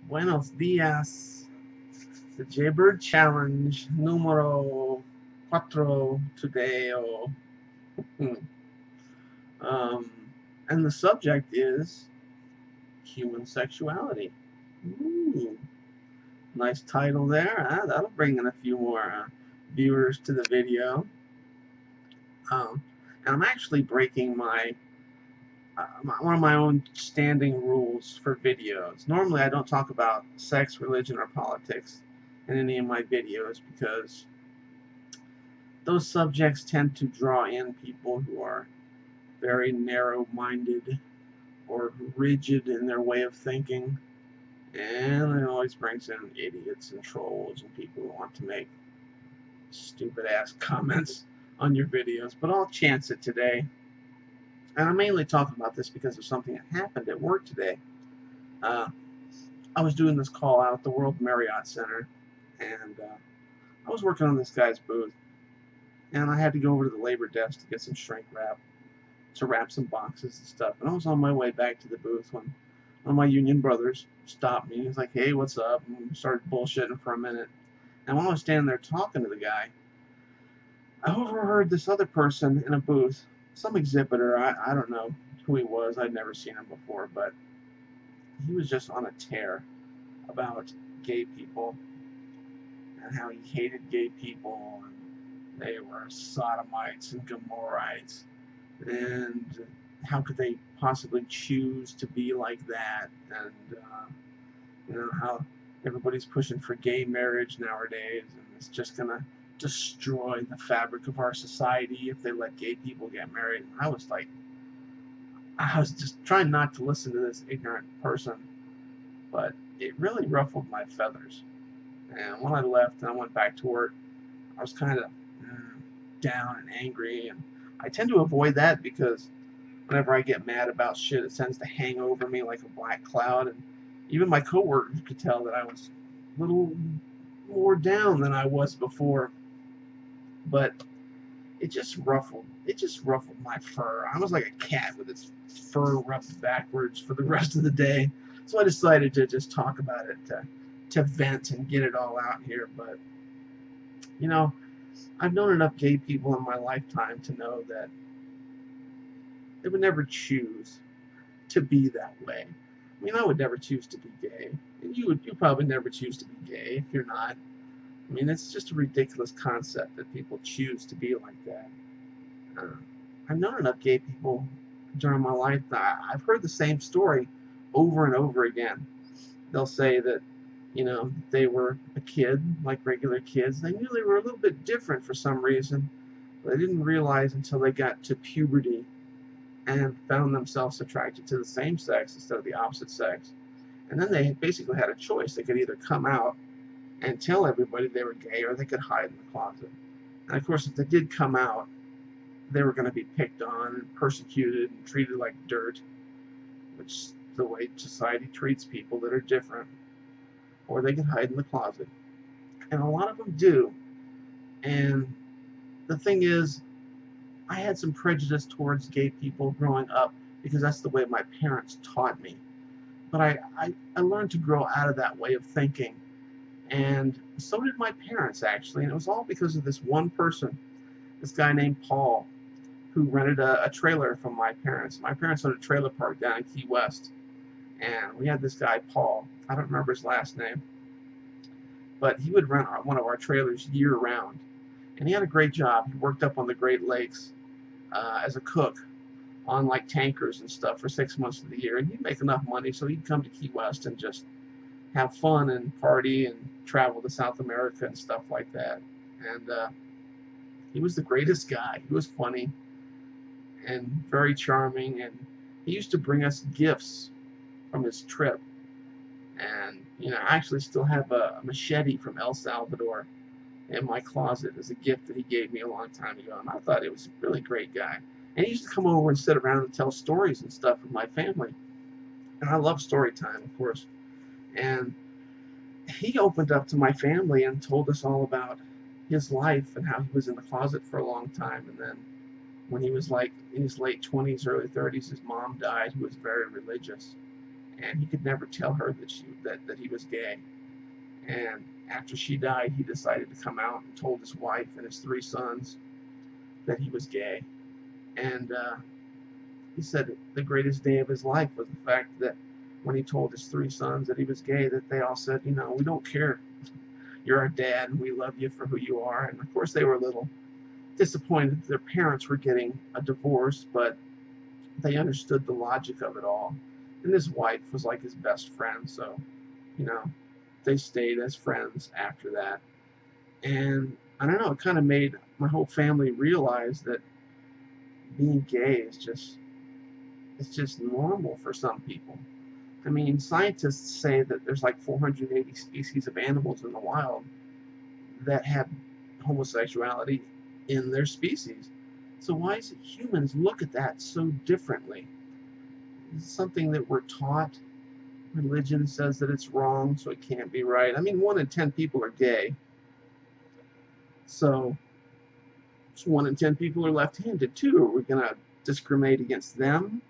Buenos dias. The Jaybird Challenge numero cuatro today. Hmm. Um, and the subject is human sexuality. Ooh, nice title there. That'll bring in a few more viewers to the video. And I'm actually breaking one of my own standing rules for videos. Normally, I don't talk about sex, religion, or politics in any of my videos because those subjects tend to draw in people who are very narrow-minded or rigid in their way of thinking, and it always brings in idiots and trolls and people who want to make stupid-ass comments on your videos. But I'll chance it today. And I'm mainly talking about this because of something that happened at work today. I was doing this call out at the World Marriott Center, and I was working on this guy's booth, and I had to go over to the labor desk to get some shrink wrap to wrap some boxes and stuff. And I was on my way back to the booth when one of my union brothers stopped me. He was like, "Hey, what's up?" And we started bullshitting for a minute. And while I was standing there talking to the guy, I overheard this other person in a booth, some exhibitor. I don't know who he was. I'd never seen him before, but he was just on a tear about gay people and how he hated gay people and they were sodomites and Gomorrites, and how could they possibly choose to be like that, and how everybody's pushing for gay marriage nowadays, and it's just gonna destroy the fabric of our society if they let gay people get married. And I was just trying not to listen to this ignorant person, but it really ruffled my feathers. And when I left and I went back to work, I was kind of down and angry, and I tend to avoid that because whenever I get mad about shit, it tends to hang over me like a black cloud, and even my coworkers could tell that I was a little more down than I was before. But it just ruffled my fur. I was like a cat with its fur rubbed backwards for the rest of the day. So I decided to just talk about it, to vent and get it all out here. But I've known enough gay people in my lifetime to know that they would never choose to be that way. I mean, I would never choose to be gay, and you probably never choose to be gay if you're not. I mean, it's just a ridiculous concept that people choose to be like that. I've known enough gay people during my life that I've heard the same story over and over again. They'll say that, they were a kid, like regular kids. They knew they were a little bit different for some reason, but they didn't realize until they got to puberty and found themselves attracted to the same sex instead of the opposite sex. And then they basically had a choice. They could either come out and tell everybody they were gay, or they could hide in the closet. And of course, if they did come out, they were going to be picked on and persecuted and treated like dirt, which is the way society treats people that are different. Or they could hide in the closet. And a lot of them do. And the thing is, I had some prejudice towards gay people growing up because that's the way my parents taught me. But I learned to grow out of that way of thinking. And so did my parents, actually. And it was all because of this one person, this guy named Paul, who rented a trailer from my parents. My parents owned a trailer park down in Key West. And we had this guy, Paul. I don't remember his last name. But he would rent one of our trailers year-round. And he had a great job. He worked up on the Great Lakes as a cook on like tankers and stuff for 6 months of the year. And he'd make enough money so he'd come to Key West and just have fun and party and travel to South America and stuff like that. And he was the greatest guy. He was funny and very charming, and he used to bring us gifts from his trip. And I actually still have a machete from El Salvador in my closet as a gift that he gave me a long time ago, and I thought it was a really great guy. And he used to come over and sit around and tell stories and stuff with my family, and I love story time, of course. And he opened up to my family and told us all about his life and how he was in the closet for a long time. And then when he was like in his late 20s, early 30s, his mom died, who was very religious. and he could never tell her that he was gay. And after she died, he decided to come out and told his wife and his 3 sons that he was gay. And he said the greatest day of his life was the fact that when he told his 3 sons that he was gay, that they all said, you know, we don't care. You're our dad, and we love you for who you are. And of course, they were a little disappointed that their parents were getting a divorce, but they understood the logic of it all. And his wife was like his best friend, so, you know, they stayed as friends after that. And I don't know, it kind of made my whole family realize that being gay is just normal for some people. I mean, scientists say that there's like 480 species of animals in the wild that have homosexuality in their species. So why is it humans look at that so differently? It's something that we're taught. Religion says that it's wrong, so it can't be right. I mean, 1 in 10 people are gay. So 1 in 10 people are left-handed too. Are we going to discriminate against them?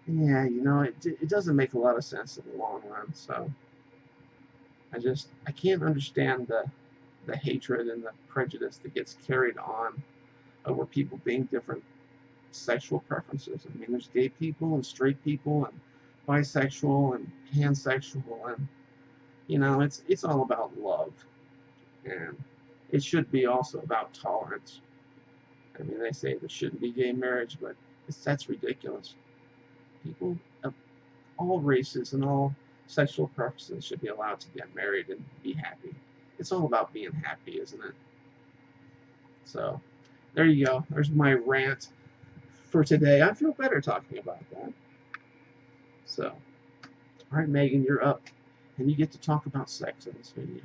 Yeah, you know, it doesn't make a lot of sense in the long run. So I can't understand the hatred and the prejudice that gets carried on over people being different sexual preferences. I mean, there's gay people and straight people and bisexual and pansexual, and you know, it's all about love, and it should be also about tolerance. I mean, they say there shouldn't be gay marriage, but that's ridiculous. People of all races and all sexual preferences should be allowed to get married and be happy. It's all about being happy, isn't it? So, there you go. There's my rant for today. I feel better talking about that. So, all right, Megan, you're up, and you get to talk about sex in this video.